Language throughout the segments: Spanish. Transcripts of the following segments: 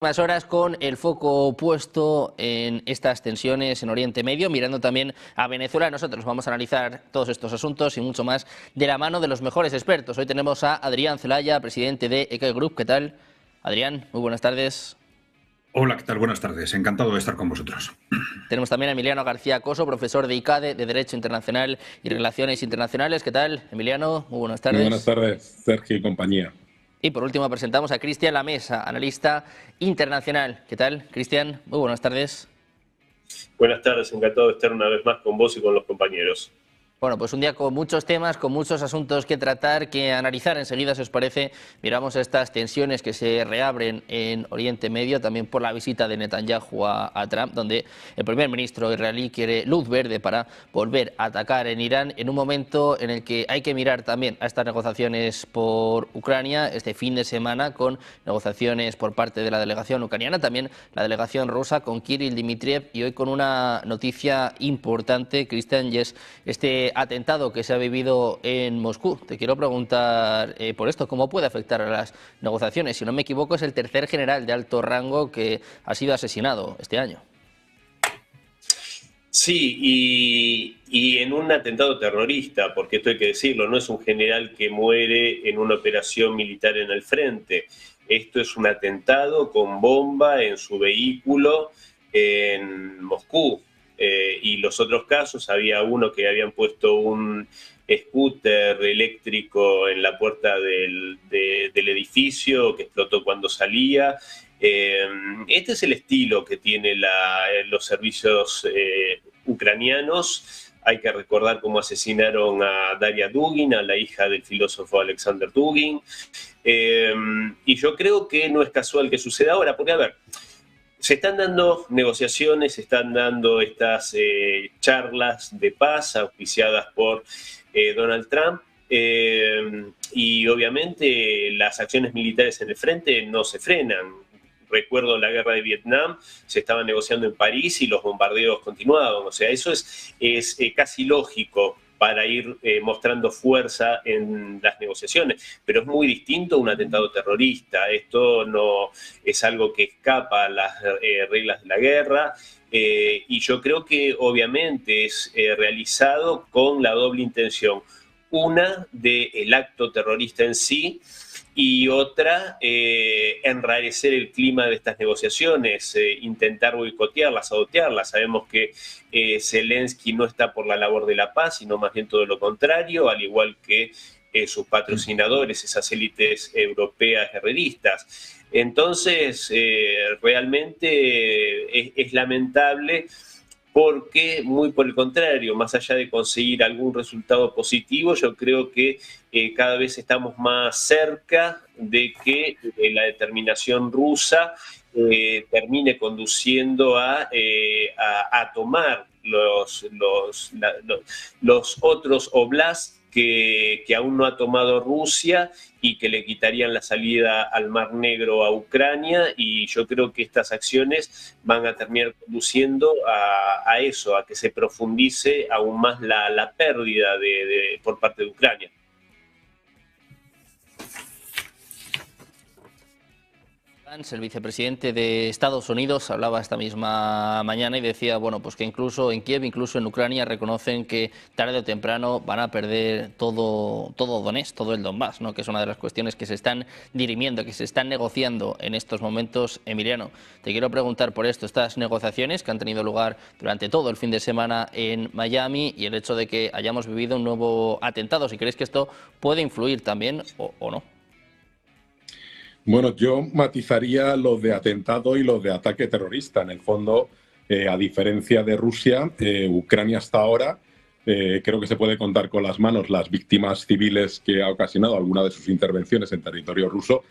Más horas con el foco puesto en estas tensiones en Oriente Medio, mirando también a Venezuela. Nosotros vamos a analizar todos estos asuntos y mucho más de la mano de los mejores expertos. Hoy tenemos a Adrián Celaya, presidente de ECAI Group. ¿Qué tal? Adrián, muy buenas tardes. Hola, ¿qué tal? Buenas tardes. Encantado de estar con vosotros. Tenemos también a Emiliano García Coso, profesor de ICADE, de Derecho Internacional y Relaciones Internacionales. ¿Qué tal, Emiliano? Muy buenas Muy buenas tardes. tardes, Sergio y compañía. Y por último presentamos a Cristian Lamesa, analista internacional. ¿Qué tal, Cristian? Muy buenas tardes. Buenas tardes, encantado de estar una vez más con vos y con los compañeros. Bueno, pues un día con muchos temas, con muchos asuntos que tratar, que analizar. Enseguida, si os parece, miramos estas tensiones que se reabren en Oriente Medio, también por la visita de Netanyahu a Trump, donde el primer ministro israelí quiere luz verde para volver a atacar en Irán, en un momento en el que hay que mirar también a estas negociaciones por Ucrania, este fin de semana, con negociaciones por parte de la delegación ucraniana, también la delegación rusa con Kirill Dmitriev, y hoy con una noticia importante, Cristian, y es este atentado que se ha vivido en Moscú. Te quiero preguntar por esto, ¿cómo puede afectar a las negociaciones? Si no me equivoco, es el tercer general de alto rango que ha sido asesinado este año. Sí, y en un atentado terrorista, porque esto hay que decirlo, no es un general que muere en una operación militar en el frente. Esto es un atentado con bomba en su vehículo en Moscú. Y los otros casos, había uno que habían puesto un scooter eléctrico en la puerta del edificio que explotó cuando salía. Este es el estilo que tienen los servicios ucranianos. Hay que recordar cómo asesinaron a Daria Dugin, a la hija del filósofo Alexander Dugin. Y yo creo que no es casual que suceda ahora, porque a ver, se están dando negociaciones, se están dando estas charlas de paz auspiciadas por Donald Trump, y obviamente las acciones militares en el frente no se frenan. Recuerdo la guerra de Vietnam, se estaba negociando en París y los bombardeos continuaban. O sea, eso es casi lógico para ir mostrando fuerza en las negociaciones. Pero es muy distinto a un atentado terrorista. Esto no es algo que escapa a las reglas de la guerra. Y yo creo que obviamente es realizado con la doble intención. Una, del acto terrorista en sí, y otra, enrarecer el clima de estas negociaciones, intentar boicotearlas, sabotearlas. Sabemos que Zelensky no está por la labor de la paz, sino más bien todo lo contrario, al igual que sus patrocinadores, esas élites europeas guerreristas. Entonces, realmente es lamentable, porque muy por el contrario, más allá de conseguir algún resultado positivo, yo creo que cada vez estamos más cerca de que la determinación rusa termine conduciendo a tomar los otros oblasts que aún no ha tomado Rusia y que le quitarían la salida al Mar Negro a Ucrania. Y yo creo que estas acciones van a terminar conduciendo a eso, a que se profundice aún más la pérdida por parte de Ucrania. El vicepresidente de Estados Unidos hablaba esta misma mañana y decía, bueno, pues que incluso en Kiev, incluso en Ucrania, reconocen que tarde o temprano van a perder todo Donetsk, todo el Donbass, ¿no? Que es una de las cuestiones que se están dirimiendo, que se están negociando en estos momentos. Emiliano, te quiero preguntar por esto, estas negociaciones que han tenido lugar durante todo el fin de semana en Miami y el hecho de que hayamos vivido un nuevo atentado, si creéis que esto puede influir también o no. Bueno, yo matizaría los de atentado y los de ataque terrorista. En el fondo, a diferencia de Rusia, Ucrania hasta ahora creo que se puede contar con las manos las víctimas civiles que ha ocasionado alguna de sus intervenciones en territorio ruso,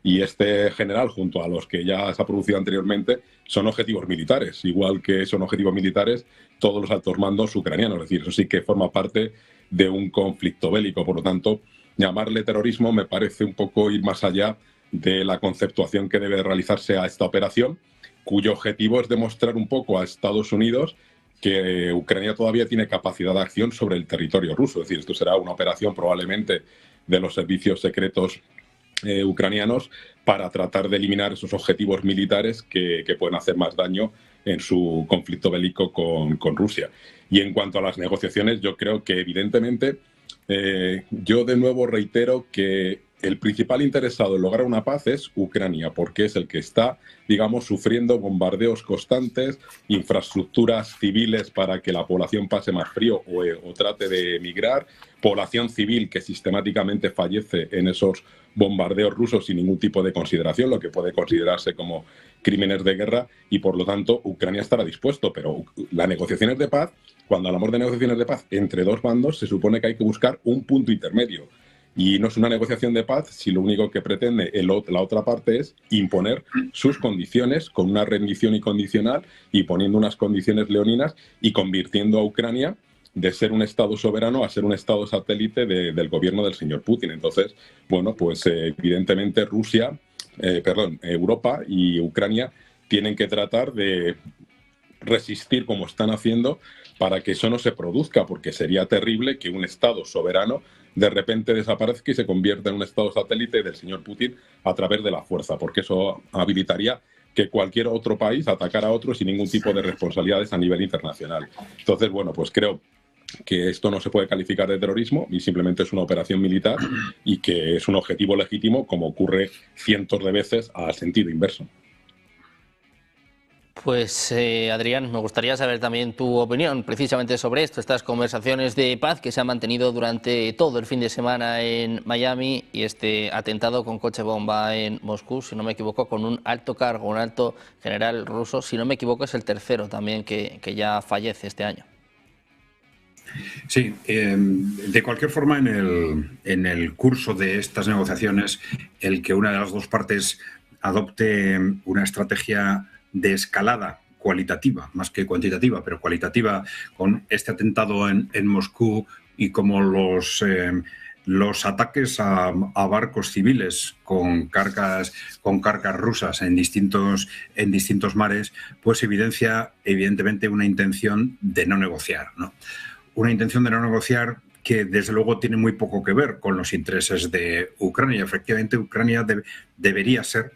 y este general, junto a los que ya se ha producido anteriormente, son objetivos militares, igual que son objetivos militares todos los altos mandos ucranianos. Es decir, eso sí que forma parte de un conflicto bélico. Por lo tanto, llamarle terrorismo me parece un poco ir más allá de la conceptuación que debe realizarse a esta operación, cuyo objetivo es demostrar un poco a Estados Unidos que Ucrania todavía tiene capacidad de acción sobre el territorio ruso. Es decir, esto será una operación probablemente de los servicios secretos ucranianos para tratar de eliminar esos objetivos militares que pueden hacer más daño en su conflicto bélico con Rusia. Y en cuanto a las negociaciones, yo creo que evidentemente, yo de nuevo reitero que el principal interesado en lograr una paz es Ucrania, porque es el que está, digamos, sufriendo bombardeos constantes, infraestructuras civiles para que la población pase más frío o trate de emigrar, población civil que sistemáticamente fallece en esos bombardeos rusos sin ningún tipo de consideración, lo que puede considerarse como crímenes de guerra, y por lo tanto Ucrania estará dispuesto, pero las negociaciones de paz, cuando hablamos de negociaciones de paz entre dos bandos, se supone que hay que buscar un punto intermedio. Y no es una negociación de paz si lo único que pretende la otra parte es imponer sus condiciones con una rendición incondicional y poniendo unas condiciones leoninas y convirtiendo a Ucrania de ser un Estado soberano a ser un Estado satélite del gobierno del señor Putin. Entonces, bueno, pues evidentemente Europa y Ucrania tienen que tratar de resistir como están haciendo para que eso no se produzca, porque sería terrible que un Estado soberano de repente desaparezca y se convierta en un Estado satélite del señor Putin a través de la fuerza, porque eso habilitaría que cualquier otro país atacara a otro sin ningún tipo de responsabilidades a nivel internacional. Entonces, bueno, pues creo que esto no se puede calificar de terrorismo y simplemente es una operación militar y que es un objetivo legítimo, como ocurre cientos de veces al sentido inverso. Pues Adrián, me gustaría saber también tu opinión precisamente sobre esto, estas conversaciones de paz que se han mantenido durante todo el fin de semana en Miami y este atentado con coche bomba en Moscú, si no me equivoco, con un alto cargo, un alto general ruso, si no me equivoco es el tercero también que ya fallece este año. Sí, de cualquier forma, en el curso de estas negociaciones, el que una de las dos partes adopte una estrategia de escalada cualitativa, más que cuantitativa, pero cualitativa, con este atentado en Moscú y como los ataques a barcos civiles con cargas rusas en distintos mares, pues evidencia evidentemente una intención de no negociar, ¿no? Una intención de no negociar que desde luego tiene muy poco que ver con los intereses de Ucrania. Efectivamente, Ucrania debería ser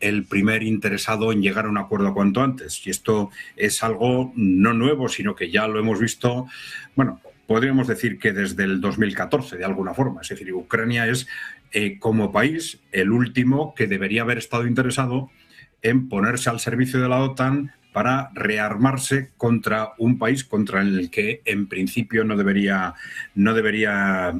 el primer interesado en llegar a un acuerdo cuanto antes. Y esto es algo no nuevo, sino que ya lo hemos visto, bueno, podríamos decir que desde el 2014, de alguna forma. Es decir, Ucrania es, como país, el último que debería haber estado interesado en ponerse al servicio de la OTAN para rearmarse contra un país contra el que en principio no debería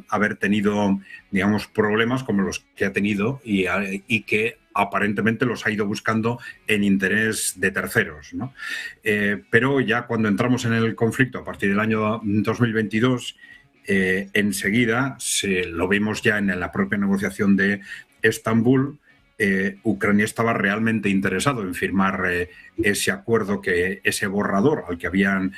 haber tenido, digamos, problemas como los que ha tenido y que aparentemente los ha ido buscando en interés de terceros, ¿no? Pero ya cuando entramos en el conflicto a partir del año 2022, enseguida lo vimos ya en la propia negociación de Estambul. Ucrania estaba realmente interesado en firmar ese acuerdo, ese borrador al que habían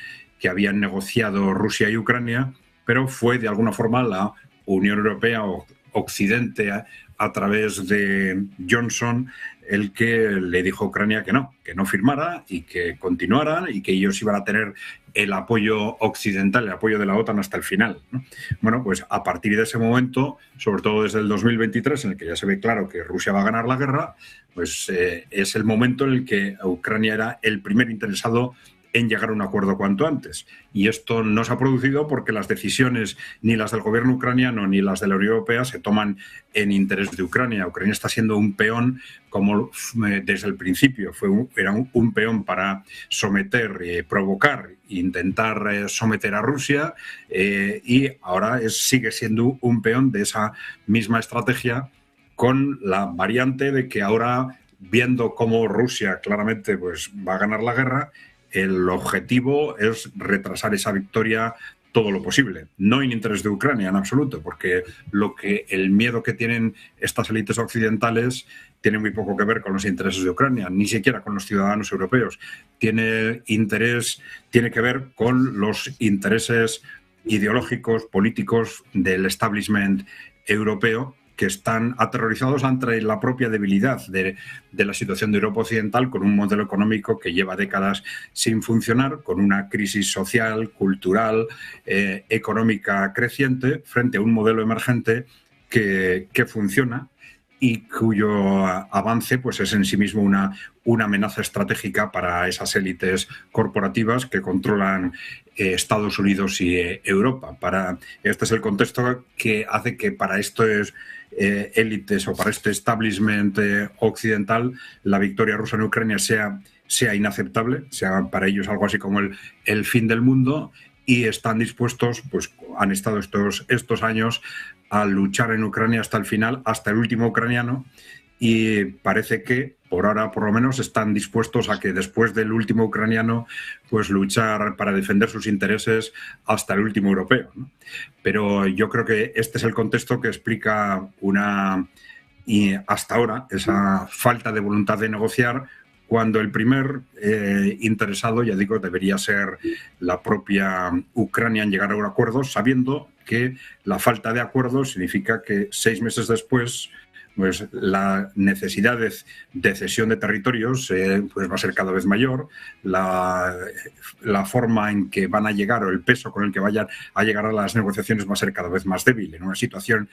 negociado Rusia y Ucrania, pero fue de alguna forma la Unión Europea o Occidente a través de Johnson el que le dijo a Ucrania que no firmara y que continuara y que ellos iban a tener el apoyo occidental, el apoyo de la OTAN hasta el final, ¿no? Bueno, pues a partir de ese momento, sobre todo desde el 2023, en el que ya se ve claro que Rusia va a ganar la guerra, pues es el momento en el que Ucrania era el primer interesado en llegar a un acuerdo cuanto antes. Y esto no se ha producido porque las decisiones, ni las del gobierno ucraniano ni las de la Unión Europea, se toman en interés de Ucrania. Ucrania está siendo un peón, como desde el principio era un peón para someter, provocar, intentar someter a Rusia, y ahora sigue siendo un peón de esa misma estrategia, con la variante de que ahora, viendo cómo Rusia claramente pues, va a ganar la guerra, el objetivo es retrasar esa victoria todo lo posible. No en interés de Ucrania en absoluto, porque el miedo que tienen estas élites occidentales tiene muy poco que ver con los intereses de Ucrania, ni siquiera con los ciudadanos europeos. Tiene que ver con los intereses ideológicos, políticos del establishment europeo, que están aterrorizados ante la propia debilidad de la situación de Europa Occidental, con un modelo económico que lleva décadas sin funcionar, con una crisis social, cultural, económica creciente, frente a un modelo emergente que funciona y cuyo avance pues, es en sí mismo una amenaza estratégica para esas élites corporativas que controlan Estados Unidos y Europa. Este es el contexto que hace que para estos élites o para este establishment occidental la victoria rusa en Ucrania sea inaceptable, sea para ellos algo así como el fin del mundo, y están dispuestos, pues han estado estos años a luchar en Ucrania hasta el final, hasta el último ucraniano, y parece que, por ahora por lo menos, están dispuestos a que después del último ucraniano, pues luchar para defender sus intereses hasta el último europeo, ¿no? Pero yo creo que este es el contexto que explica y hasta ahora, esa falta de voluntad de negociar, cuando el primer interesado, ya digo, debería ser la propia Ucrania en llegar a un acuerdo, sabiendo que la falta de acuerdo significa que 6 meses después pues la necesidad de cesión de territorios pues va a ser cada vez mayor, la forma en que van a llegar o el peso con el que vayan a llegar a las negociaciones va a ser cada vez más débil, en una situación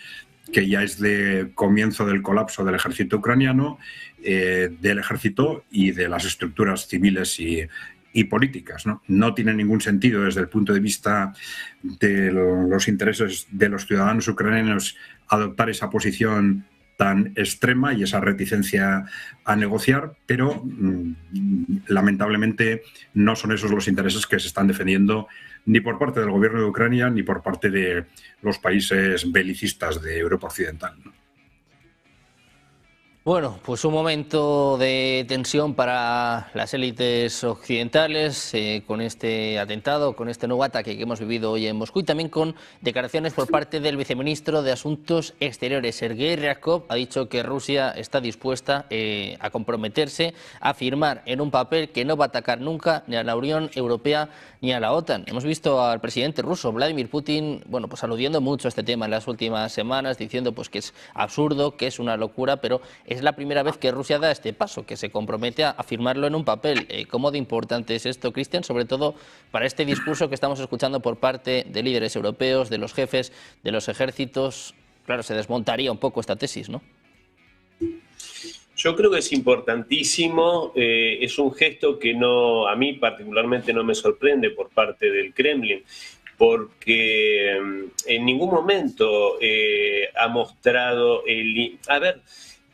que ya es de comienzo del colapso del ejército ucraniano, del ejército y de las estructuras civiles y políticas, ¿no? No tiene ningún sentido desde el punto de vista de los intereses de los ciudadanos ucranianos adoptar esa posición tan extrema y esa reticencia a negociar, pero lamentablemente no son esos los intereses que se están defendiendo ni por parte del gobierno de Ucrania ni por parte de los países belicistas de Europa Occidental, ¿no? Bueno, pues un momento de tensión para las élites occidentales con este atentado, con este nuevo ataque que hemos vivido hoy en Moscú, y también con declaraciones por parte del viceministro de Asuntos Exteriores, Sergei Ryabkov. Ha dicho que Rusia está dispuesta a comprometerse a firmar en un papel que no va a atacar nunca ni a la Unión Europea ni a la OTAN. Hemos visto al presidente ruso, Vladimir Putin, bueno, pues aludiendo mucho a este tema en las últimas semanas, diciendo pues que es absurdo, que es una locura, pero es la primera vez que Rusia da este paso, que se compromete a firmarlo en un papel. ¿Cómo de importante es esto, Cristian? Sobre todo para este discurso que estamos escuchando por parte de líderes europeos, de los jefes de los ejércitos. Claro, se desmontaría un poco esta tesis, ¿no? Yo creo que es importantísimo, es un gesto que a mí particularmente no me sorprende por parte del Kremlin, porque en ningún momento ha mostrado a ver,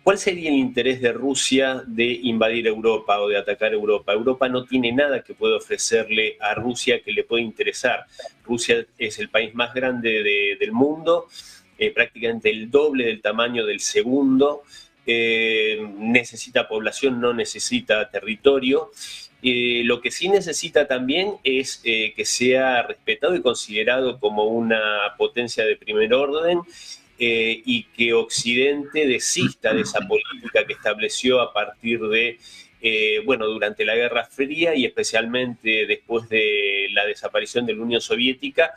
¿cuál sería el interés de Rusia de invadir Europa o de atacar Europa? Europa no tiene nada que pueda ofrecerle a Rusia que le pueda interesar. Rusia es el país más grande del mundo, prácticamente el doble del tamaño del segundo. Necesita población, no necesita territorio. Lo que sí necesita también es que sea respetado y considerado como una potencia de primer orden, y que Occidente desista de esa política que estableció a partir de, durante la Guerra Fría y especialmente después de la desaparición de la Unión Soviética,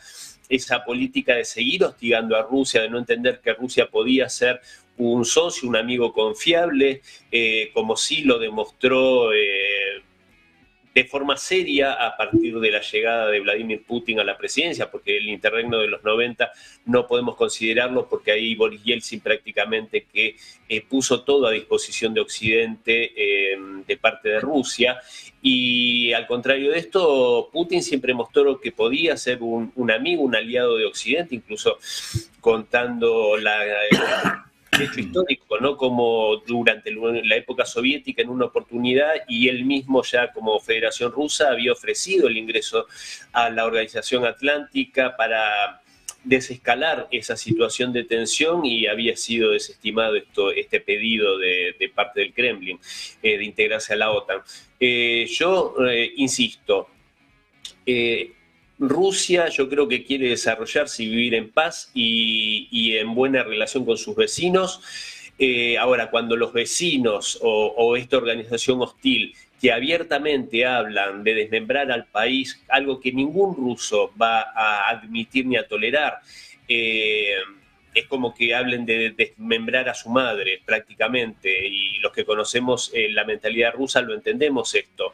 esa política de seguir hostigando a Rusia, de no entender que Rusia podía ser un socio, un amigo confiable, como sí lo demostró de forma seria a partir de la llegada de Vladimir Putin a la presidencia, porque el interregno de los 90 no podemos considerarlo, porque ahí Boris Yeltsin prácticamente que puso todo a disposición de Occidente de parte de Rusia. Y al contrario de esto, Putin siempre mostró que podía ser un amigo, un aliado de Occidente, incluso contando hecho histórico, ¿no? Como durante la época soviética en una oportunidad, y él mismo ya como Federación Rusa había ofrecido el ingreso a la Organización Atlántica para desescalar esa situación de tensión, y había sido desestimado este pedido de parte del Kremlin de integrarse a la OTAN. Yo insisto, Rusia yo creo que quiere desarrollarse y vivir en paz y en buena relación con sus vecinos. Ahora, cuando los vecinos o esta organización hostil que abiertamente hablan de desmembrar al país, algo que ningún ruso va a admitir ni a tolerar, es como que hablen de desmembrar a su madre prácticamente, y los que conocemos la mentalidad rusa lo entendemos esto.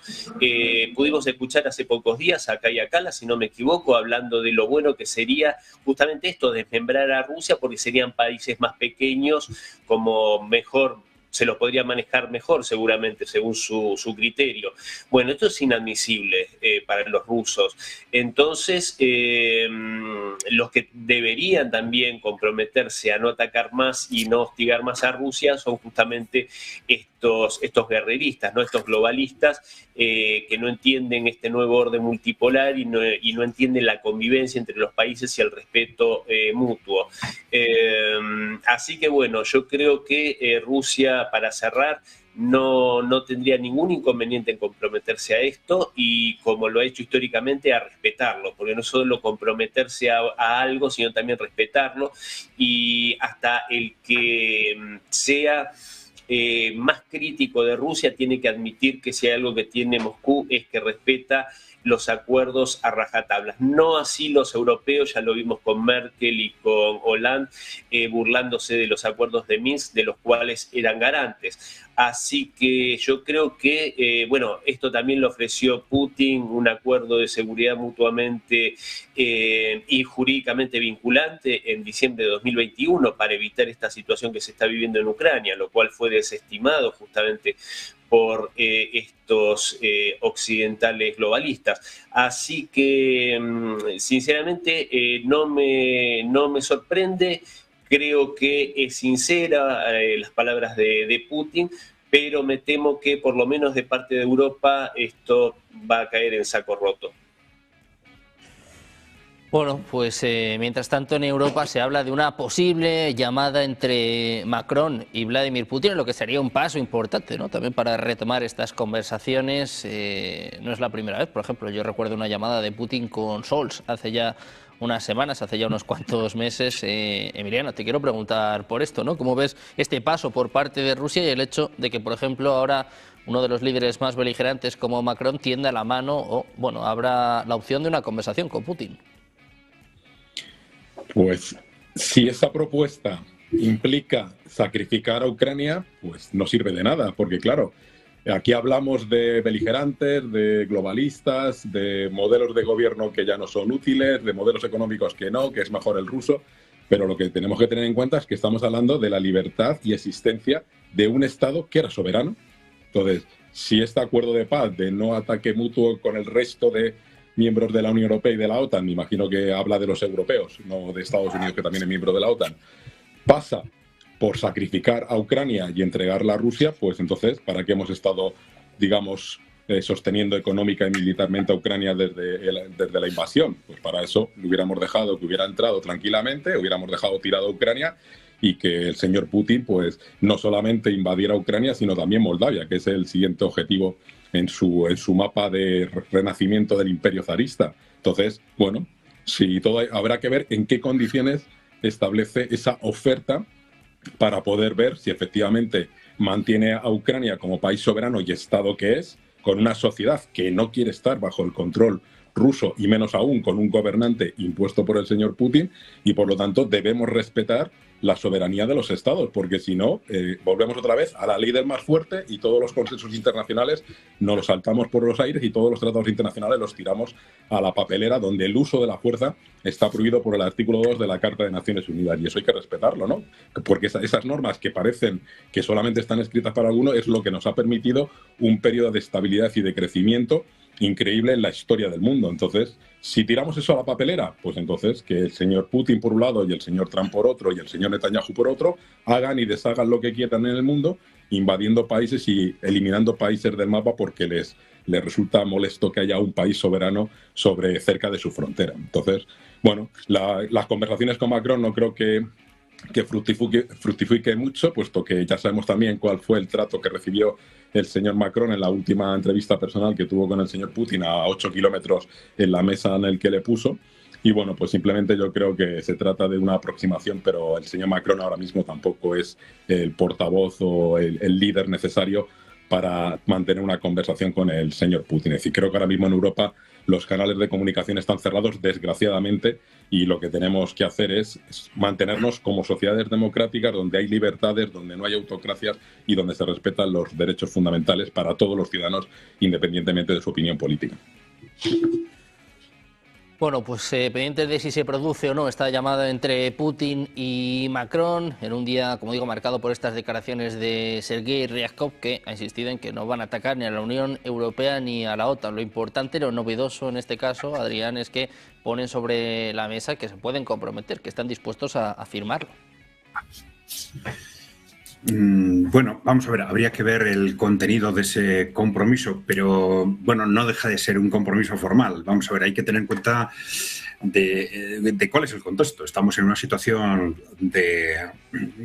Pudimos escuchar hace pocos días a Kaja Kallas, si no me equivoco, hablando de lo bueno que sería justamente esto, desmembrar a Rusia, porque serían países más pequeños, como mejor se los podría manejar mejor seguramente según su criterio. Bueno, esto es inadmisible para los rusos. Entonces, los que deberían también comprometerse a no atacar más y no hostigar más a Rusia son justamente estos guerreristas, ¿no? Estos globalistas que no entienden este nuevo orden multipolar y no entienden la convivencia entre los países y el respeto mutuo. Así que bueno, yo creo que Rusia, para cerrar, no tendría ningún inconveniente en comprometerse a esto, y como lo ha hecho históricamente, a respetarlo, porque no solo comprometerse a algo, sino también respetarlo, y hasta el que sea más crítico de Rusia tiene que admitir que si hay algo que tiene Moscú es que respeta los acuerdos a rajatablas. No así los europeos, ya lo vimos con Merkel y con Hollande, burlándose de los acuerdos de Minsk, de los cuales eran garantes. Así que yo creo que, bueno, esto también lo ofreció Putin, un acuerdo de seguridad mutuamente y jurídicamente vinculante en diciembre de 2021 para evitar esta situación que se está viviendo en Ucrania, lo cual fue desestimado justamente por estos occidentales globalistas. Así que, sinceramente, no me sorprende. Creo que es sincera las palabras de Putin, pero me temo que por lo menos de parte de Europa esto va a caer en saco roto. Bueno, pues mientras tanto en Europa se habla de una posible llamada entre Macron y Vladimir Putin, lo que sería un paso importante, ¿no? También para retomar estas conversaciones. No es la primera vez, por ejemplo, yo recuerdo una llamada de Putin con Scholz hace ya unas semanas, hace ya unos cuantos meses. Emiliano, te quiero preguntar por esto, ¿no? ¿Cómo ves este paso por parte de Rusia y el hecho de que, por ejemplo, ahora uno de los líderes más beligerantes como Macron tienda la mano o, bueno, habrá la opción de una conversación con Putin? Pues si esa propuesta implica sacrificar a Ucrania, pues no sirve de nada, porque claro, aquí hablamos de beligerantes, de globalistas, de modelos de gobierno que ya no son útiles, de modelos económicos que no, que es mejor el ruso, pero lo que tenemos que tener en cuenta es que estamos hablando de la libertad y existencia de un Estado que era soberano. Entonces, si este acuerdo de paz de no ataque mutuo con el resto de miembros de la Unión Europea y de la OTAN, me imagino que habla de los europeos, no de Estados Unidos, que también es miembro de la OTAN, pasa por sacrificar a Ucrania y entregarla a Rusia, pues entonces, ¿para qué hemos estado, digamos, sosteniendo económica y militarmente a Ucrania desde la invasión? Pues para eso lo hubiéramos dejado que hubiera entrado tranquilamente, hubiéramos dejado tirado a Ucrania y que el señor Putin, pues, no solamente invadiera Ucrania, sino también Moldavia, que es el siguiente objetivo en su mapa de renacimiento del imperio zarista. Entonces, bueno, si todo habrá que ver en qué condiciones establece esa oferta para poder ver si efectivamente mantiene a Ucrania como país soberano y Estado que es, con una sociedad que no quiere estar bajo el control ruso y menos aún con un gobernante impuesto por el señor Putin, y por lo tanto debemos respetar la soberanía de los estados, porque si no, volvemos otra vez a la ley del más fuerte y todos los consensos internacionales nos los saltamos por los aires y todos los tratados internacionales los tiramos a la papelera, donde el uso de la fuerza está prohibido por el artículo 2 de la Carta de Naciones Unidas, y eso hay que respetarlo, ¿no? Porque esas normas que parecen que solamente están escritas para algunos es lo que nos ha permitido un periodo de estabilidad y de crecimiento increíble en la historia del mundo. Entonces, si tiramos eso a la papelera, pues entonces que el señor Putin por un lado y el señor Trump por otro y el señor Netanyahu por otro hagan y deshagan lo que quieran en el mundo, invadiendo países y eliminando países del mapa porque les resulta molesto que haya un país soberano cerca de su frontera. Entonces, bueno, las conversaciones con Macron no creo que fructifique mucho, puesto que ya sabemos también cuál fue el trato que recibió el señor Macron en la última entrevista personal que tuvo con el señor Putin a 8 kilómetros en la mesa en el que le puso. Y bueno, pues simplemente yo creo que se trata de una aproximación, pero el señor Macron ahora mismo tampoco es el portavoz o el líder necesario para mantener una conversación con el señor Putin. Es decir, creo que ahora mismo en Europa los canales de comunicación están cerrados, desgraciadamente, y lo que tenemos que hacer es mantenernos como sociedades democráticas donde hay libertades, donde no hay autocracias y donde se respetan los derechos fundamentales para todos los ciudadanos, independientemente de su opinión política. Bueno, pues pendiente de si se produce o no esta llamada entre Putin y Macron, en un día, como digo, marcado por estas declaraciones de Sergei Ryabkov, que ha insistido en que no van a atacar ni a la Unión Europea ni a la OTAN. Lo importante, lo novedoso en este caso, Adrián, es que ponen sobre la mesa que se pueden comprometer, que están dispuestos a firmarlo. Bueno, vamos a ver, habría que ver el contenido de ese compromiso, pero bueno, no deja de ser un compromiso formal. Vamos a ver, hay que tener en cuenta de cuál es el contexto. Estamos en una situación de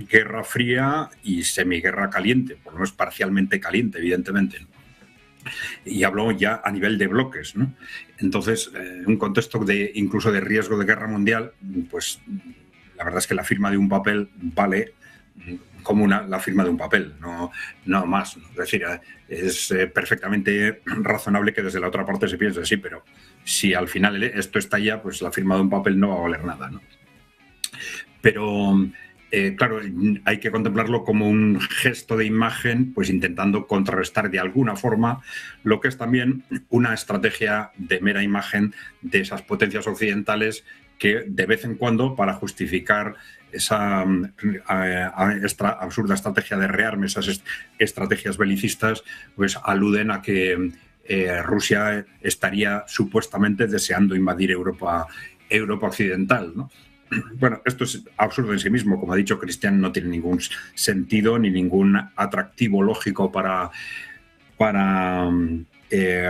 guerra fría y semiguerra caliente, por lo menos parcialmente caliente, evidentemente, ¿no? Y hablo ya a nivel de bloques, ¿no? Entonces, un contexto incluso de riesgo de guerra mundial, pues la verdad es que la firma de un papel vale como la firma de un papel, no más, ¿no? Es decir, es perfectamente razonable que desde la otra parte se piense, sí, pero si al final esto estalla, pues la firma de un papel no va a valer nada, ¿no? Pero, claro, hay que contemplarlo como un gesto de imagen, pues intentando contrarrestar de alguna forma lo que es también una estrategia de mera imagen de esas potencias occidentales que de vez en cuando, para justificar esa absurda estrategia de rearme, esas estrategias belicistas, pues aluden a que Rusia estaría supuestamente deseando invadir Europa occidental, ¿no? Bueno, esto es absurdo en sí mismo. Como ha dicho Cristian, no tiene ningún sentido ni ningún atractivo lógico para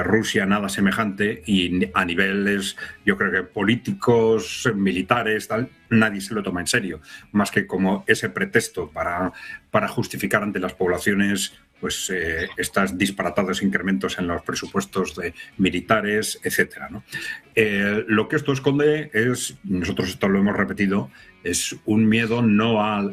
Rusia, nada semejante, y a niveles, yo creo que políticos, militares, tal, nadie se lo toma en serio, más que como ese pretexto para justificar ante las poblaciones pues estos disparatados incrementos en los presupuestos de militares, etcétera, ¿no? Lo que esto esconde es, nosotros esto lo hemos repetido, es un miedo no a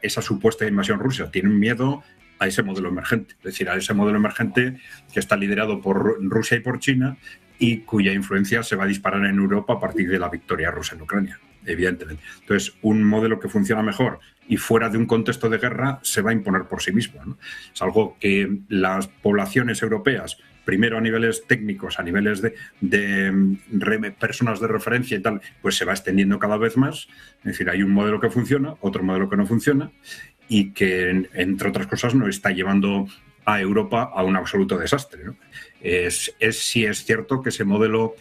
esa supuesta invasión rusa, tiene un miedo a ese modelo emergente, es decir, a ese modelo emergente que está liderado por Rusia y por China y cuya influencia se va a disparar en Europa a partir de la victoria rusa en Ucrania, evidentemente. Entonces, un modelo que funciona mejor y fuera de un contexto de guerra se va a imponer por sí mismo, ¿no? Es algo que las poblaciones europeas, primero a niveles técnicos, a niveles de personas de referencia y tal, pues se va extendiendo cada vez más. Es decir, hay un modelo que funciona, otro modelo que no funciona, y que, entre otras cosas, nos está llevando a Europa a un absoluto desastre, ¿no? Sí es cierto que ese modelo,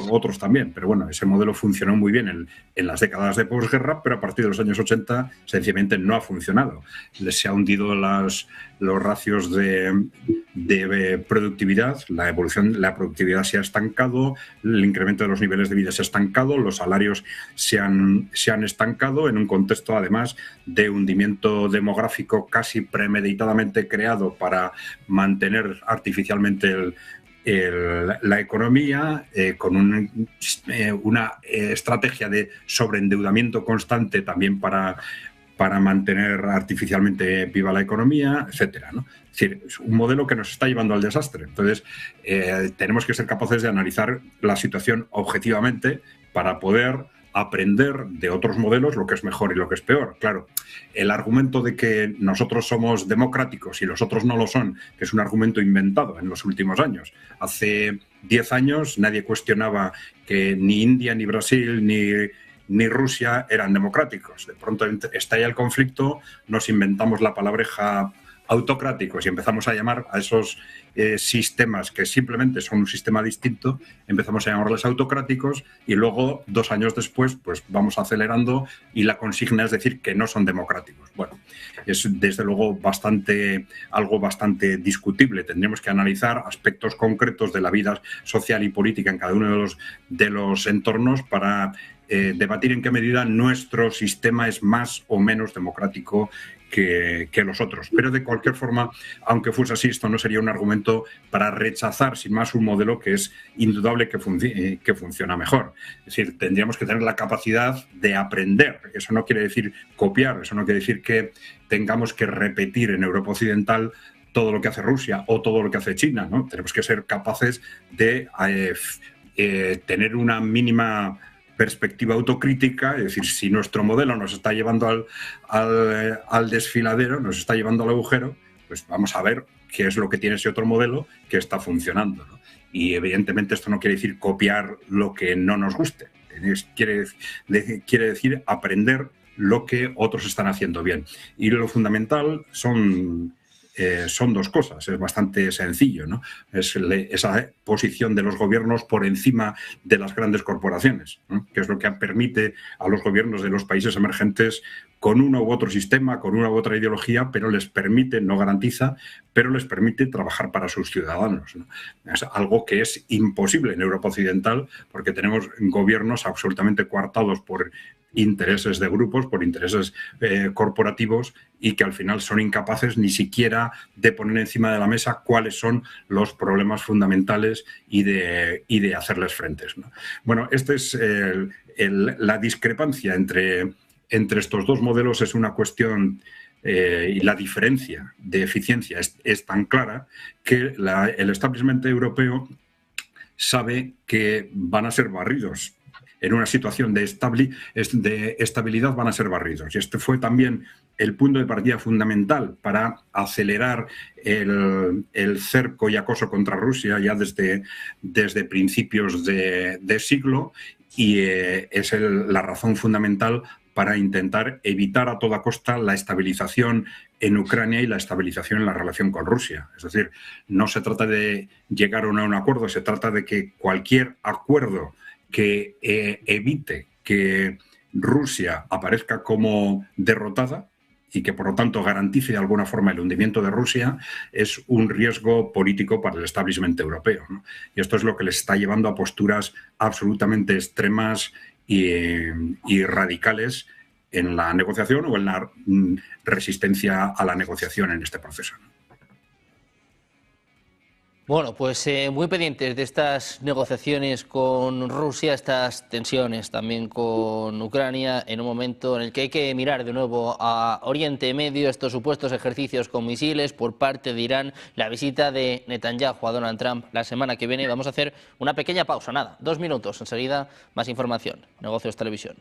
otros también, pero bueno, ese modelo funcionó muy bien en las décadas de posguerra, pero a partir de los años 80 sencillamente no ha funcionado. Se ha hundido los ratios de productividad, la productividad se ha estancado, el incremento de los niveles de vida se ha estancado, los salarios se han estancado en un contexto además de hundimiento demográfico casi premeditadamente creado para mantener artificialmente la economía, con una estrategia de sobreendeudamiento constante también para mantener artificialmente viva la economía, etcétera, ¿no? Es decir, es un modelo que nos está llevando al desastre. Entonces, tenemos que ser capaces de analizar la situación objetivamente para poder aprender de otros modelos lo que es mejor y lo que es peor. Claro, el argumento de que nosotros somos democráticos y los otros no lo son, que es un argumento inventado en los últimos años. Hace 10 años nadie cuestionaba que ni India, ni Brasil, ni Rusia eran democráticos. De pronto estalla el conflicto, nos inventamos la palabreja autocráticos y empezamos a llamar a esos sistemas que simplemente son un sistema distinto, empezamos a llamarles autocráticos y luego 2 años después pues vamos acelerando y la consigna es decir que no son democráticos. Bueno, es desde luego algo bastante discutible. Tendríamos que analizar aspectos concretos de la vida social y política en cada uno de los entornos para debatir en qué medida nuestro sistema es más o menos democrático que los otros. Pero de cualquier forma, aunque fuese así, esto no sería un argumento para rechazar sin más un modelo que es indudable que funciona mejor. Es decir, tendríamos que tener la capacidad de aprender. Eso no quiere decir copiar, eso no quiere decir que tengamos que repetir en Europa Occidental todo lo que hace Rusia o todo lo que hace China, ¿no? Tenemos que ser capaces de tener una mínima perspectiva autocrítica, es decir, si nuestro modelo nos está llevando al desfiladero, nos está llevando al agujero, pues vamos a ver qué es lo que tiene ese otro modelo que está funcionando, ¿no? Y evidentemente esto no quiere decir copiar lo que no nos guste, quiere decir aprender lo que otros están haciendo bien. Y lo fundamental son dos cosas, es bastante sencillo, ¿no? Es esa posición de los gobiernos por encima de las grandes corporaciones, ¿no? Que es lo que permite a los gobiernos de los países emergentes, con uno u otro sistema, con una u otra ideología, pero les permite, no garantiza, pero les permite trabajar para sus ciudadanos, ¿no? Es algo que es imposible en Europa Occidental, porque tenemos gobiernos absolutamente coartados por intereses de grupos, por intereses corporativos, y que al final son incapaces ni siquiera de poner encima de la mesa cuáles son los problemas fundamentales y de hacerles frentes, ¿no? Bueno, esta es la discrepancia entre estos dos modelos, es una cuestión, y la diferencia de eficiencia es tan clara que el establishment europeo sabe que van a ser barridos. En una situación de estabilidad van a ser barridos. Y este fue también el punto de partida fundamental para acelerar el cerco y acoso contra Rusia ya desde principios de siglo, y es la razón fundamental para intentar evitar a toda costa la estabilización en Ucrania y la estabilización en la relación con Rusia. Es decir, no se trata de llegar a un acuerdo, se trata de que cualquier acuerdo que evite que Rusia aparezca como derrotada y que, por lo tanto, garantice de alguna forma el hundimiento de Rusia, es un riesgo político para el establishment europeo, ¿no? Y esto es lo que les está llevando a posturas absolutamente extremas y radicales en la negociación o en la resistencia a la negociación en este proceso. Bueno, pues muy pendientes de estas negociaciones con Rusia, estas tensiones también con Ucrania, en un momento en el que hay que mirar de nuevo a Oriente Medio, estos supuestos ejercicios con misiles por parte de Irán, la visita de Netanyahu a Donald Trump la semana que viene. Vamos a hacer una pequeña pausa, nada, 2 minutos, enseguida más información. Negocios Televisión.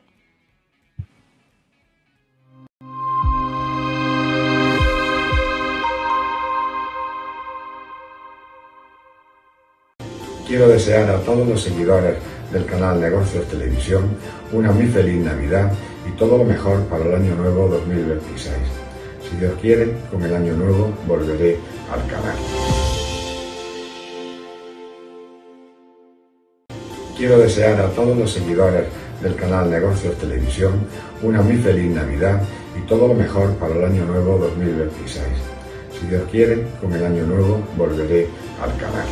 Quiero desear a todos los seguidores del canal Negocios Televisión una muy feliz Navidad y todo lo mejor para el año nuevo 2026. Si Dios quiere, con el año nuevo volveré al canal. Quiero desear a todos los seguidores del canal Negocios Televisión una muy feliz Navidad y todo lo mejor para el año nuevo 2026. Si Dios quiere, con el año nuevo volveré al canal.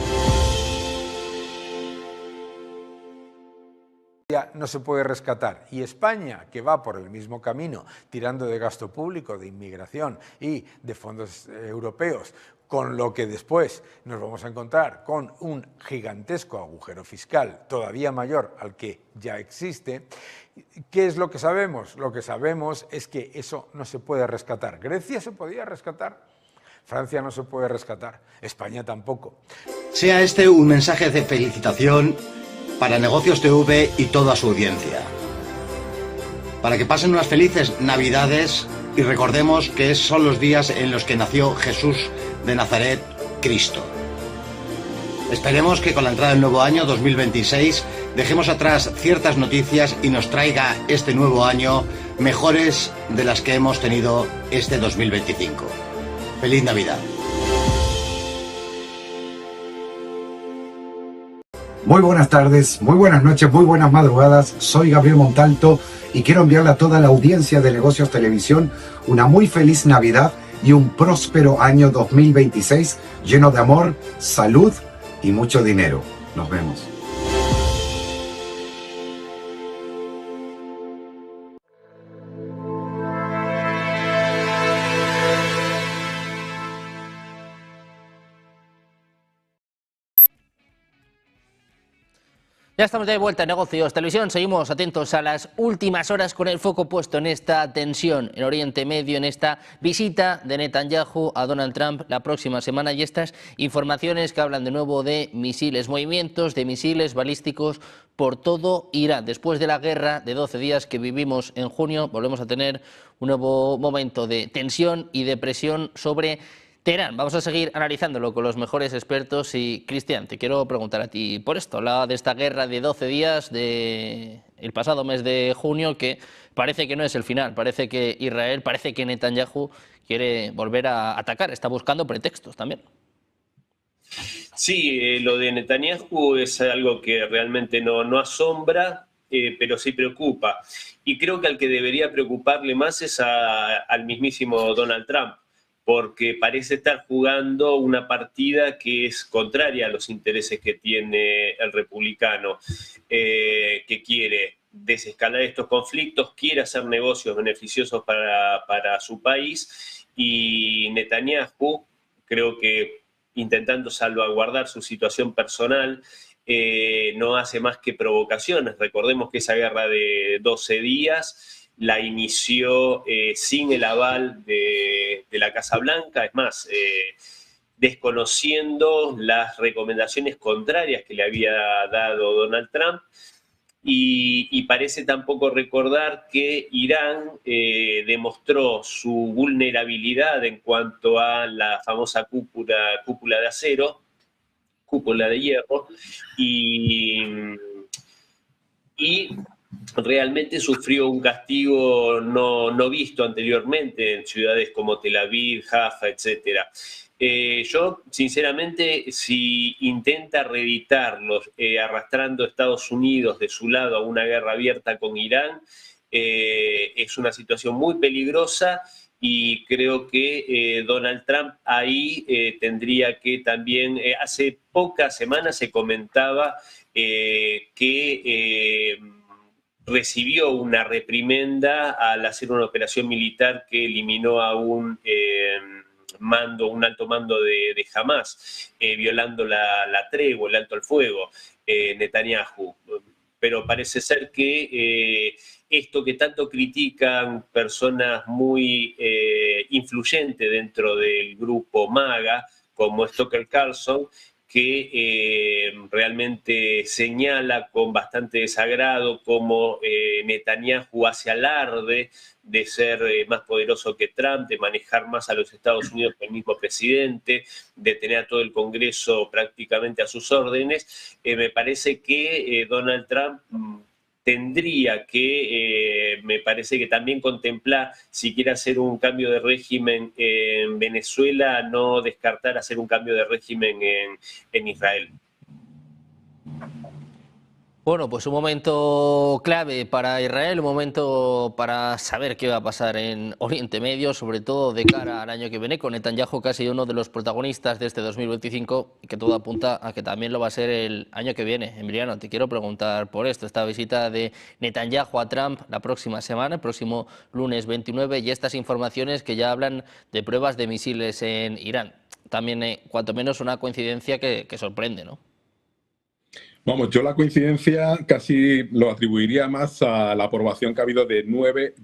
No se puede rescatar, y España, que va por el mismo camino, tirando de gasto público, de inmigración y de fondos europeos, con lo que después nos vamos a encontrar con un gigantesco agujero fiscal todavía mayor al que ya existe. ¿Qué es lo que sabemos? Lo que sabemos es que eso no se puede rescatar. Grecia se podía rescatar, Francia no se puede rescatar, España tampoco. Sea este un mensaje de felicitación para Negocios TV y toda su audiencia. Para que pasen unas felices Navidades y recordemos que son los días en los que nació Jesús de Nazaret, Cristo. Esperemos que con la entrada del nuevo año 2026 dejemos atrás ciertas noticias y nos traiga este nuevo año mejores de las que hemos tenido este 2025. ¡Feliz Navidad! Muy buenas tardes, muy buenas noches, muy buenas madrugadas. Soy Gabriel Montalto y quiero enviarle a toda la audiencia de Negocios Televisión una muy feliz Navidad y un próspero año 2026 lleno de amor, salud y mucho dinero. Nos vemos. Ya estamos de vuelta en Negocios Televisión. Seguimos atentos a las últimas horas con el foco puesto en esta tensión en Oriente Medio, en esta visita de Netanyahu a Donald Trump la próxima semana y estas informaciones que hablan de nuevo de misiles, movimientos de misiles balísticos por todo Irán. Después de la guerra de 12 días que vivimos en junio, volvemos a tener un nuevo momento de tensión y de presión sobre Teherán. Vamos a seguir analizándolo con los mejores expertos y, Cristian, te quiero preguntar a ti por esto. Hablaba de esta guerra de 12 días del pasado mes de junio que parece que no es el final, parece que Israel, parece que Netanyahu quiere volver a atacar, está buscando pretextos también. Sí, lo de Netanyahu es algo que realmente no asombra, pero sí preocupa. Y creo que al que debería preocuparle más es al mismísimo Donald Trump, porque parece estar jugando una partida que es contraria a los intereses que tiene el republicano, que quiere desescalar estos conflictos, quiere hacer negocios beneficiosos para su país, y Netanyahu, creo que intentando salvaguardar su situación personal, no hace más que provocaciones. Recordemos que esa guerra de 12 días la inició sin el aval de la Casa Blanca, es más, desconociendo las recomendaciones contrarias que le había dado Donald Trump, y parece tampoco recordar que Irán demostró su vulnerabilidad en cuanto a la famosa cúpula de acero, cúpula de hierro, y realmente sufrió un castigo no visto anteriormente en ciudades como Tel Aviv, Jaffa, etc. Yo, sinceramente, si intenta reeditarlos arrastrando a Estados Unidos de su lado a una guerra abierta con Irán, es una situación muy peligrosa, y creo que Donald Trump ahí tendría que también, hace pocas semanas se comentaba que recibió una reprimenda al hacer una operación militar que eliminó a un alto mando de Hamás, violando la tregua, el alto al fuego, Netanyahu. Pero parece ser que esto que tanto critican personas muy influyentes dentro del grupo MAGA, como Tucker Carlson, que realmente señala con bastante desagrado cómo Netanyahu hace alarde de ser más poderoso que Trump, de manejar más a los Estados Unidos que el mismo presidente, de tener a todo el Congreso prácticamente a sus órdenes. Me parece que Donald Trump tendría que, me parece que también contemplar, si quiere hacer un cambio de régimen en Venezuela, no descartar hacer un cambio de régimen en Israel. Bueno, pues un momento clave para Israel, un momento para saber qué va a pasar en Oriente Medio, sobre todo de cara al año que viene, con Netanyahu casi uno de los protagonistas de este 2025, y que todo apunta a que también lo va a ser el año que viene. Emiliano, te quiero preguntar por esto, esta visita de Netanyahu a Trump la próxima semana, el próximo lunes 29, y estas informaciones que ya hablan de pruebas de misiles en Irán. También, cuanto menos, una coincidencia que sorprende, ¿no? Vamos, yo la coincidencia casi lo atribuiría más a la aprobación que ha habido de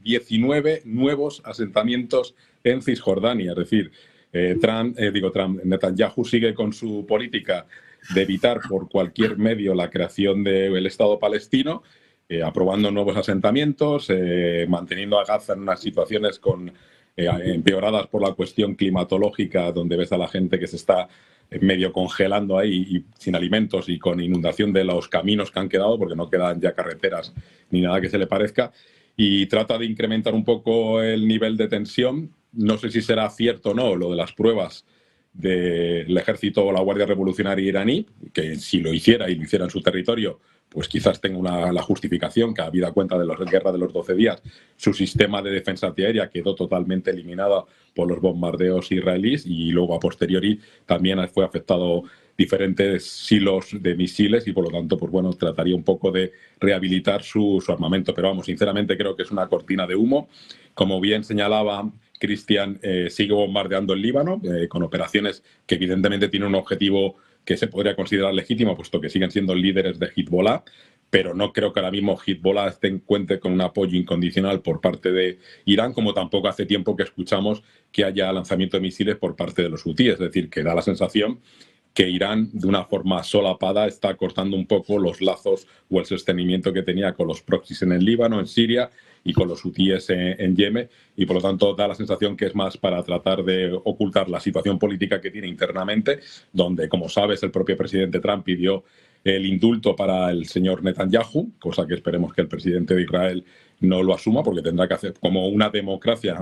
19 nuevos asentamientos en Cisjordania. Es decir, Netanyahu sigue con su política de evitar por cualquier medio la creación del Estado palestino, aprobando nuevos asentamientos, manteniendo a Gaza en unas situaciones empeoradas por la cuestión climatológica, donde ves a la gente que se está medio congelando ahí y sin alimentos y con inundación de los caminos que han quedado, porque no quedan ya carreteras ni nada que se le parezca, y trata de incrementar un poco el nivel de tensión. No sé si será cierto o no lo de las pruebas del ejército o la Guardia Revolucionaria iraní, que si lo hiciera y lo hiciera en su territorio, pues quizás tenga la justificación que, habida cuenta de la guerra de los 12 días, su sistema de defensa antiaérea quedó totalmente eliminado por los bombardeos israelíes, y luego a posteriori también fue afectado diferentes silos de misiles, y por lo tanto, pues bueno, trataría un poco de rehabilitar su armamento. Pero vamos, sinceramente creo que es una cortina de humo. Como bien señalaba Cristian, sigue bombardeando el Líbano con operaciones que evidentemente tienen un objetivo que se podría considerar legítimo, puesto que siguen siendo líderes de Hezbollah, pero no creo que ahora mismo Hezbollah cuente con un apoyo incondicional por parte de Irán, como tampoco hace tiempo que escuchamos que haya lanzamiento de misiles por parte de los hutíes. Es decir, que da la sensación que Irán, de una forma solapada, está cortando un poco los lazos o el sostenimiento que tenía con los proxies en el Líbano, en Siria y con los hutíes en Yemen, y por lo tanto da la sensación que es más para tratar de ocultar la situación política que tiene internamente, donde, como sabes, el propio presidente Trump pidió el indulto para el señor Netanyahu, cosa que esperemos que el presidente de Israel no lo asuma, porque tendrá que hacer, como una democracia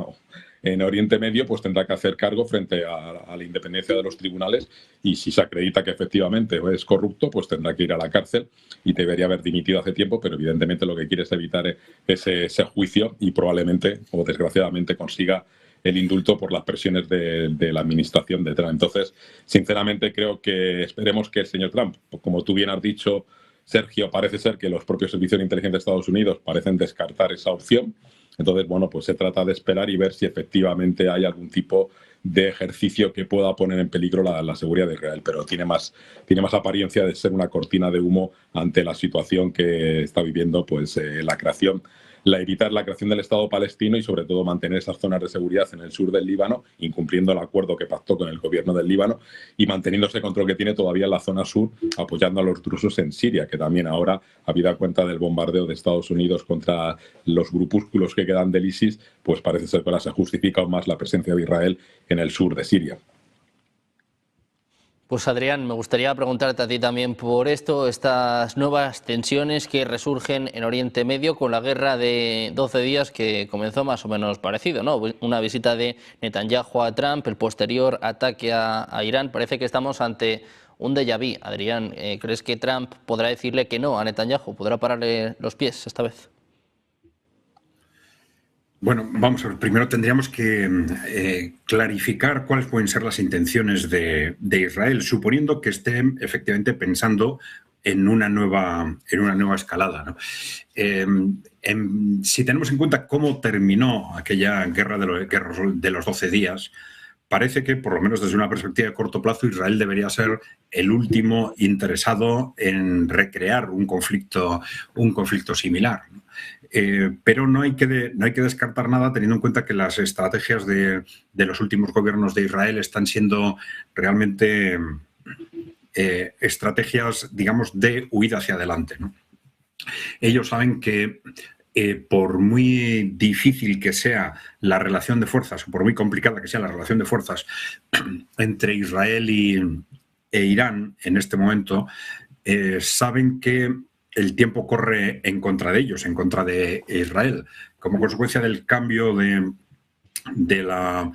en Oriente Medio, pues tendrá que hacer cargo frente a la independencia de los tribunales, y si se acredita que efectivamente es corrupto, pues tendrá que ir a la cárcel y debería haber dimitido hace tiempo, pero evidentemente lo que quiere es evitar ese juicio y probablemente o desgraciadamente consiga el indulto por las presiones de la administración de Trump. Entonces, sinceramente, creo que esperemos que el señor Trump, como tú bien has dicho, Sergio, parece ser que los propios servicios de inteligencia de Estados Unidos parecen descartar esa opción. Entonces, bueno, pues se trata de esperar y ver si efectivamente hay algún tipo de ejercicio que pueda poner en peligro la seguridad de Israel, pero tiene más apariencia de ser una cortina de humo ante la situación que está viviendo pues evitar la creación del Estado palestino y sobre todo mantener esas zonas de seguridad en el sur del Líbano, incumpliendo el acuerdo que pactó con el gobierno del Líbano y manteniendo ese control que tiene todavía en la zona sur, apoyando a los drusos en Siria, que también ahora, habida cuenta del bombardeo de Estados Unidos contra los grupúsculos que quedan del ISIS, pues parece ser que ahora se justifica aún más la presencia de Israel en el sur de Siria. Pues Adrián, me gustaría preguntarte a ti también por esto, estas nuevas tensiones que resurgen en Oriente Medio con la guerra de 12 días que comenzó más o menos parecido, ¿no? Una visita de Netanyahu a Trump, el posterior ataque a Irán. Parece que estamos ante un déjà vu. Adrián, ¿crees que Trump podrá decirle que no a Netanyahu? ¿Podrá pararle los pies esta vez? Bueno, vamos a ver. Primero tendríamos que clarificar cuáles pueden ser las intenciones de Israel, suponiendo que esté efectivamente pensando en una nueva escalada, ¿no? Si tenemos en cuenta cómo terminó aquella guerra de los 12 días, parece que, por lo menos desde una perspectiva de corto plazo, Israel debería ser el último interesado en recrear un conflicto similar, ¿no? Pero no hay que descartar nada, teniendo en cuenta que las estrategias de los últimos gobiernos de Israel están siendo realmente estrategias, digamos, de huida hacia adelante, ¿no? Ellos saben que por muy difícil que sea la relación de fuerzas, o por muy complicada que sea la relación de fuerzas entre Israel e Irán en este momento, saben que el tiempo corre en contra de ellos, en contra de Israel, como consecuencia del cambio de la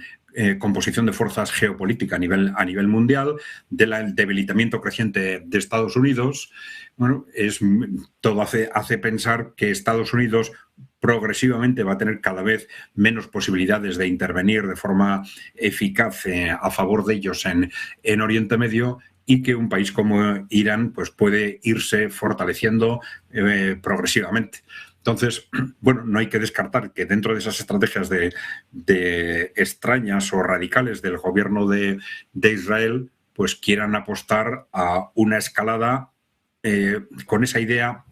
composición de fuerzas geopolítica a nivel mundial, del debilitamiento creciente de Estados Unidos. Bueno, todo hace pensar que Estados Unidos progresivamente va a tener cada vez menos posibilidades de intervenir de forma eficaz a favor de ellos en Oriente Medio, y que un país como Irán pues puede irse fortaleciendo progresivamente. Entonces, bueno, no hay que descartar que dentro de esas estrategias de extrañas o radicales del gobierno de Israel, pues quieran apostar a una escalada con esa idea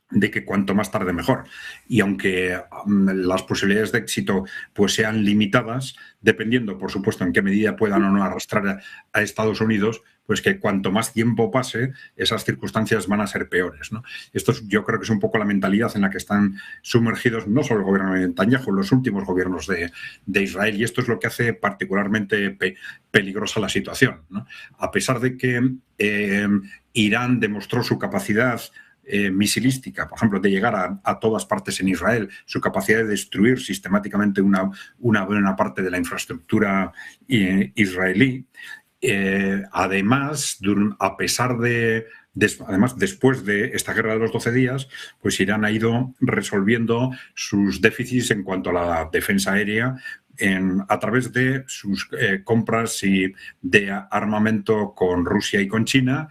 de que cuanto más tarde mejor. Y aunque las posibilidades de éxito pues sean limitadas, dependiendo, por supuesto, en qué medida puedan o no arrastrar a Estados Unidos, pues que cuanto más tiempo pase, esas circunstancias van a ser peores, ¿no? Esto yo creo que es un poco la mentalidad en la que están sumergidos no solo el gobierno de Netanyahu, los últimos gobiernos de Israel, y esto es lo que hace particularmente peligrosa la situación, ¿no? A pesar de que Irán demostró su capacidad misilística, por ejemplo, de llegar a todas partes en Israel, su capacidad de destruir sistemáticamente una buena parte de la infraestructura israelí. Además, después de esta guerra de los 12 días, pues Irán ha ido resolviendo sus déficits en cuanto a la defensa aérea a través de sus compras de armamento con Rusia y con China,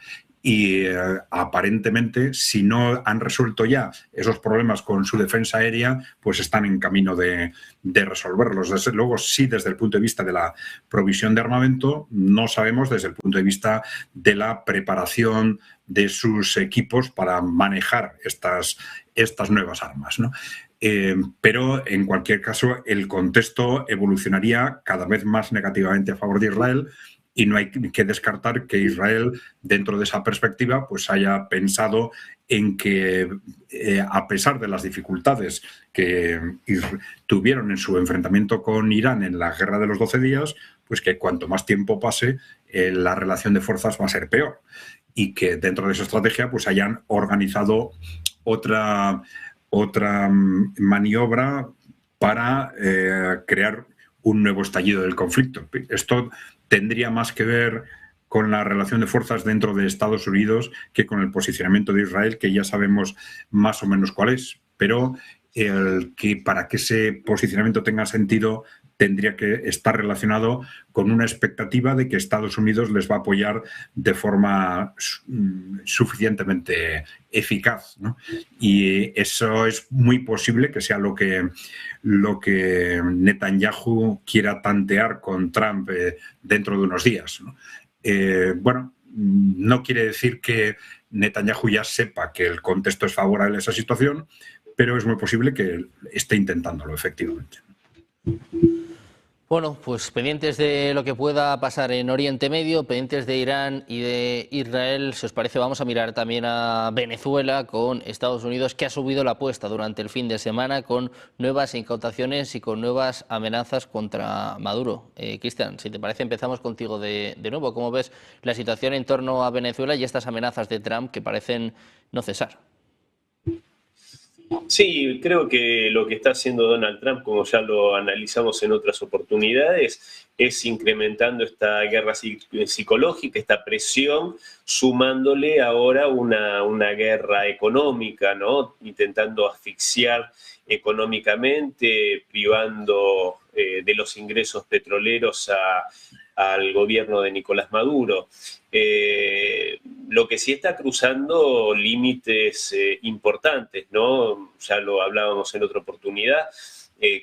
y aparentemente, si no han resuelto ya esos problemas con su defensa aérea, pues están en camino de resolverlos. Desde luego, sí, desde el punto de vista de la provisión de armamento, no sabemos desde el punto de vista de la preparación de sus equipos para manejar estas nuevas armas, ¿no? Pero, en cualquier caso, el contexto evolucionaría cada vez más negativamente a favor de Israel. Y no hay que descartar que Israel, dentro de esa perspectiva, pues haya pensado en que, a pesar de las dificultades que tuvieron en su enfrentamiento con Irán en la Guerra de los 12 días, pues que cuanto más tiempo pase, la relación de fuerzas va a ser peor. Y que dentro de esa estrategia pues hayan organizado otra maniobra para crear un nuevo estallido del conflicto. Esto tendría más que ver con la relación de fuerzas dentro de Estados Unidos que con el posicionamiento de Israel, que ya sabemos más o menos cuál es. Pero que para que ese posicionamiento tenga sentido tendría que estar relacionado con una expectativa de que Estados Unidos les va a apoyar de forma suficientemente eficaz, ¿no? Y eso es muy posible que sea lo que Netanyahu quiera tantear con Trump dentro de unos días, ¿no? Bueno, no quiere decir que Netanyahu ya sepa que el contexto es favorable a esa situación, pero es muy posible que esté intentándolo, efectivamente. Bueno, pues pendientes de lo que pueda pasar en Oriente Medio, pendientes de Irán y de Israel, si os parece vamos a mirar también a Venezuela con Estados Unidos, que ha subido la apuesta durante el fin de semana con nuevas incautaciones y con nuevas amenazas contra Maduro. Cristian, si te parece empezamos contigo de nuevo. ¿Cómo ves la situación en torno a Venezuela y estas amenazas de Trump que parecen no cesar? Sí, creo que lo que está haciendo Donald Trump, como ya lo analizamos en otras oportunidades, es incrementando esta guerra psicológica, esta presión, sumándole ahora una guerra económica, ¿no? Intentando asfixiar económicamente, privando de los ingresos petroleros al gobierno de Nicolás Maduro. Lo que sí está cruzando límites importantes, ¿no? Ya lo hablábamos en otra oportunidad,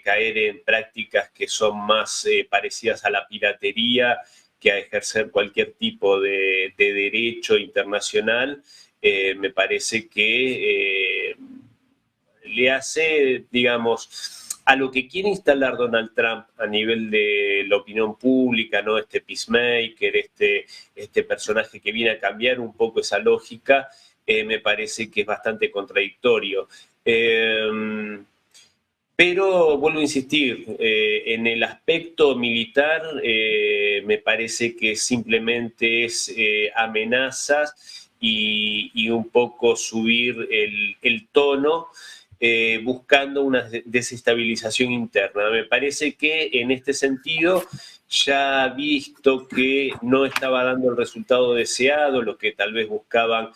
caer en prácticas que son más parecidas a la piratería que a ejercer cualquier tipo de derecho internacional, me parece que le hace, digamos, a lo que quiere instalar Donald Trump a nivel de la opinión pública, ¿no? Este peacemaker, este personaje que viene a cambiar un poco esa lógica, me parece que es bastante contradictorio. Pero vuelvo a insistir, en el aspecto militar me parece que simplemente es amenazas y un poco subir el tono, buscando una desestabilización interna. Me parece que en este sentido ya visto que no estaba dando el resultado deseado, lo que tal vez buscaban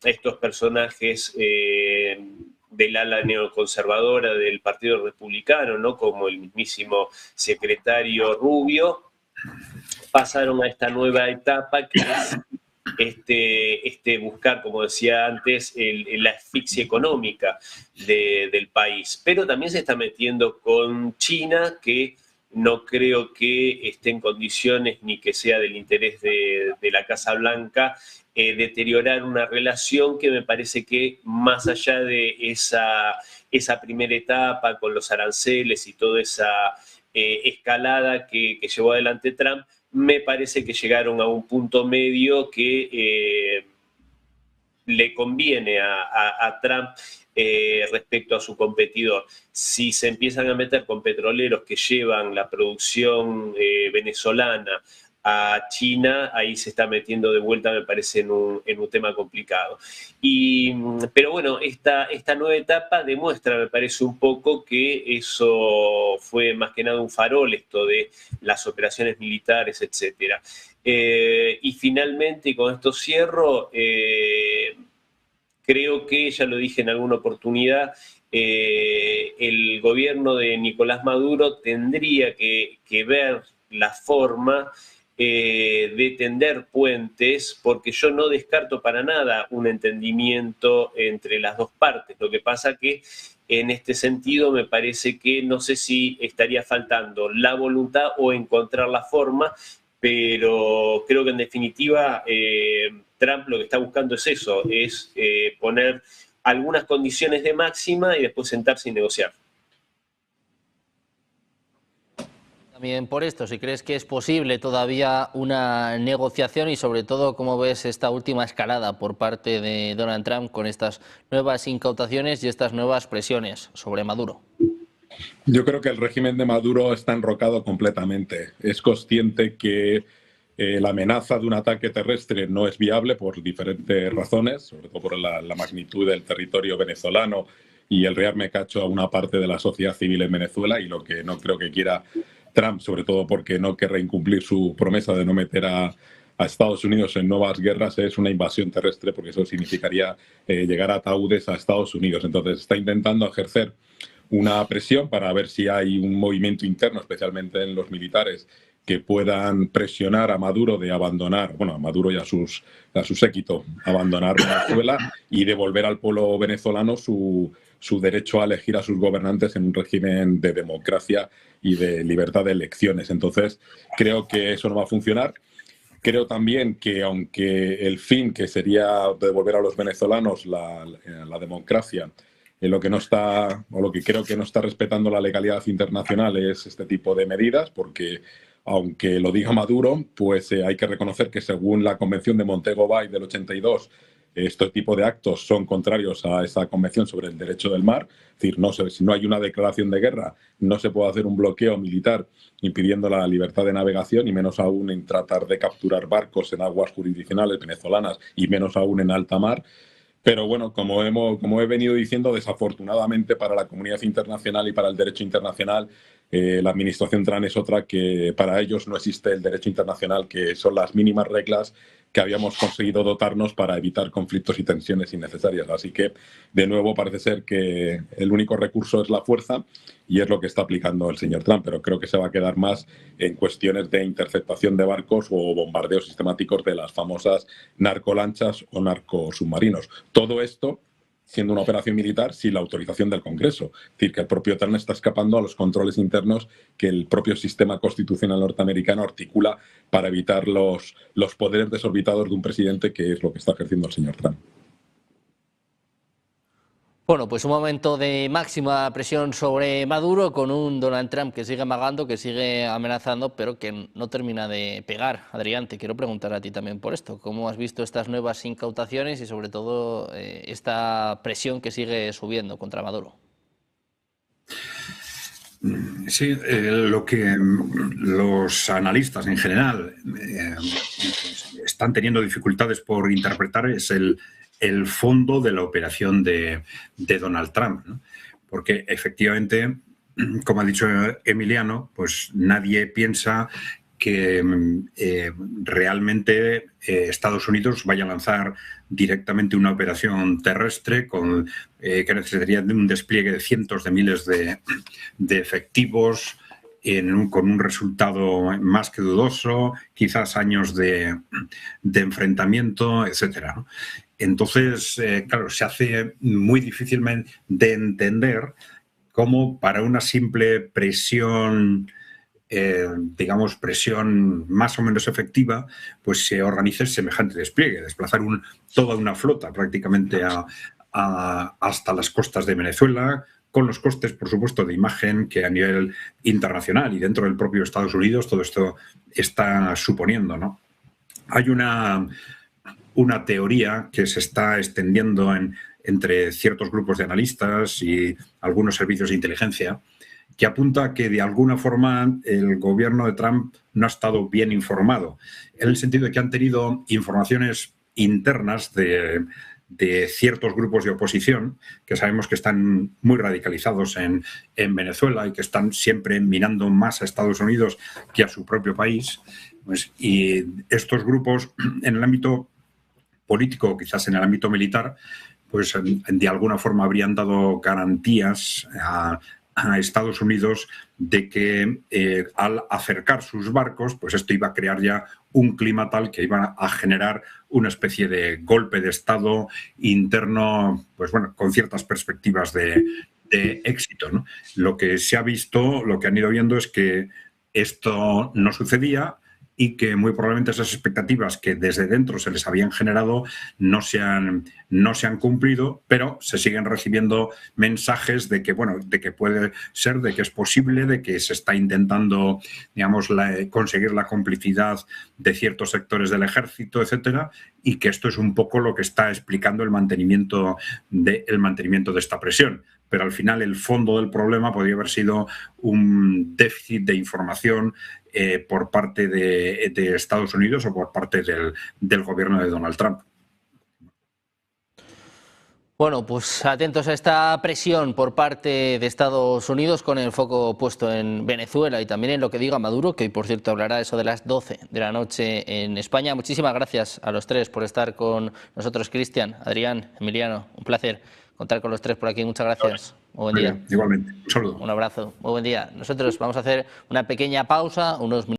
estos personajes del ala neoconservadora del Partido Republicano, ¿no? Como el mismísimo secretario Rubio, pasaron a esta nueva etapa que es buscar, como decía antes, la asfixia económica del país. Pero también se está metiendo con China, que no creo que esté en condiciones ni que sea del interés de la Casa Blanca deteriorar una relación que me parece que más allá de esa primera etapa con los aranceles y toda esa escalada que llevó adelante Trump, me parece que llegaron a un punto medio que le conviene a Trump respecto a su competidor. Si se empiezan a meter con petroleros que llevan la producción venezolana a China, ahí se está metiendo de vuelta, me parece, en un tema complicado. Pero bueno, esta nueva etapa demuestra, me parece, un poco que eso fue más que nada un farol, esto de las operaciones militares, etc. Y finalmente, y con esto cierro, creo que, ya lo dije en alguna oportunidad, el gobierno de Nicolás Maduro tendría que ver la forma de tender puentes, porque yo no descarto para nada un entendimiento entre las dos partes. Lo que pasa que en este sentido me parece que no sé si estaría faltando la voluntad o encontrar la forma, pero creo que en definitiva Trump lo que está buscando es eso, es poner algunas condiciones de máxima y después sentarse y negociar. También por esto, si crees que es posible todavía una negociación y sobre todo cómo ves esta última escalada por parte de Donald Trump con estas nuevas incautaciones y estas nuevas presiones sobre Maduro. Yo creo que el régimen de Maduro está enrocado completamente. Es consciente que la amenaza de un ataque terrestre no es viable por diferentes razones, sobre todo por la magnitud del territorio venezolano y el rearme cacho a una parte de la sociedad civil en Venezuela, y lo que no creo que quiera Trump, sobre todo porque no querrá incumplir su promesa de no meter a Estados Unidos en nuevas guerras, es una invasión terrestre, porque eso significaría llegar a ataúdes a Estados Unidos. Entonces está intentando ejercer una presión para ver si hay un movimiento interno, especialmente en los militares, que puedan presionar a Maduro de abandonar, bueno, a Maduro y a su séquito, abandonar Venezuela y devolver al pueblo venezolano su derecho a elegir a sus gobernantes en un régimen de democracia y de libertad de elecciones. Entonces, creo que eso no va a funcionar. Creo también que, aunque el fin, que sería devolver a los venezolanos la democracia, lo que no está, o lo que creo que no está respetando la legalidad internacional es este tipo de medidas, porque aunque lo diga Maduro, pues hay que reconocer que según la Convención de Montego Bay del 82, este tipo de actos son contrarios a esa Convención sobre el Derecho del Mar. Es decir, si no hay una declaración de guerra, no se puede hacer un bloqueo militar impidiendo la libertad de navegación, y menos aún en tratar de capturar barcos en aguas jurisdiccionales venezolanas, y menos aún en alta mar. Pero bueno, como he venido diciendo, desafortunadamente para la comunidad internacional y para el derecho internacional, la administración Trump es otra, que para ellos no existe el derecho internacional, que son las mínimas reglas que habíamos conseguido dotarnos para evitar conflictos y tensiones innecesarias. Así que, de nuevo, parece ser que el único recurso es la fuerza, y es lo que está aplicando el señor Trump, pero creo que se va a quedar más en cuestiones de interceptación de barcos o bombardeos sistemáticos de las famosas narcolanchas o narcosubmarinos. Todo esto siendo una operación militar sin la autorización del Congreso. Es decir, que el propio Trump está escapando a los controles internos que el propio sistema constitucional norteamericano articula para evitar los poderes desorbitados de un presidente, que es lo que está ejerciendo el señor Trump. Bueno, pues un momento de máxima presión sobre Maduro, con un Donald Trump que sigue amagando, que sigue amenazando, pero que no termina de pegar. Adrián, te quiero preguntar a ti también por esto. ¿Cómo has visto estas nuevas incautaciones y sobre todo esta presión que sigue subiendo contra Maduro? Sí, lo que los analistas en general están teniendo dificultades por interpretar es el fondo de la operación de Donald Trump, ¿no? Porque efectivamente, como ha dicho Emiliano, pues nadie piensa que realmente Estados Unidos vaya a lanzar directamente una operación terrestre que necesitaría de un despliegue de cientos de miles de efectivos, con un resultado más que dudoso, quizás años de enfrentamiento, etcétera, ¿no? Entonces, claro, se hace muy difícil de entender cómo para una simple presión, digamos, presión más o menos efectiva, pues se organice semejante despliegue, desplazar toda una flota prácticamente hasta las costas de Venezuela, con los costes, por supuesto, de imagen que a nivel internacional y dentro del propio Estados Unidos todo esto está suponiendo, ¿no? Hay una teoría que se está extendiendo entre ciertos grupos de analistas y algunos servicios de inteligencia, que apunta a que de alguna forma el gobierno de Trump no ha estado bien informado, en el sentido de que han tenido informaciones internas de ciertos grupos de oposición que sabemos que están muy radicalizados en Venezuela y que están siempre mirando más a Estados Unidos que a su propio país. Pues, y estos grupos en el ámbito político, quizás en el ámbito militar, pues de alguna forma habrían dado garantías a Estados Unidos de que al acercar sus barcos, pues esto iba a crear ya un clima tal que iba a generar una especie de golpe de Estado interno, pues bueno, con ciertas perspectivas de éxito, ¿no? Lo que se ha visto, lo que han ido viendo es que esto no sucedía y que muy probablemente esas expectativas que desde dentro se les habían generado no se han cumplido, pero se siguen recibiendo mensajes de que, bueno, de que puede ser, de que es posible, de que se está intentando, digamos, conseguir la complicidad de ciertos sectores del ejército, etcétera, y que esto es un poco lo que está explicando el mantenimiento de esta presión. Pero al final el fondo del problema podría haber sido un déficit de información por parte de Estados Unidos o por parte del gobierno de Donald Trump. Bueno, pues atentos a esta presión por parte de Estados Unidos, con el foco puesto en Venezuela y también en lo que diga Maduro, que hoy, por cierto, hablará eso de las 12 de la noche en España. Muchísimas gracias a los tres por estar con nosotros, Cristian, Adrián, Emiliano. Un placer contar con los tres por aquí. Muchas gracias. Muy buen día. Igualmente. Un saludo. Un abrazo. Muy buen día. Nosotros vamos a hacer una pequeña pausa, unos minutos.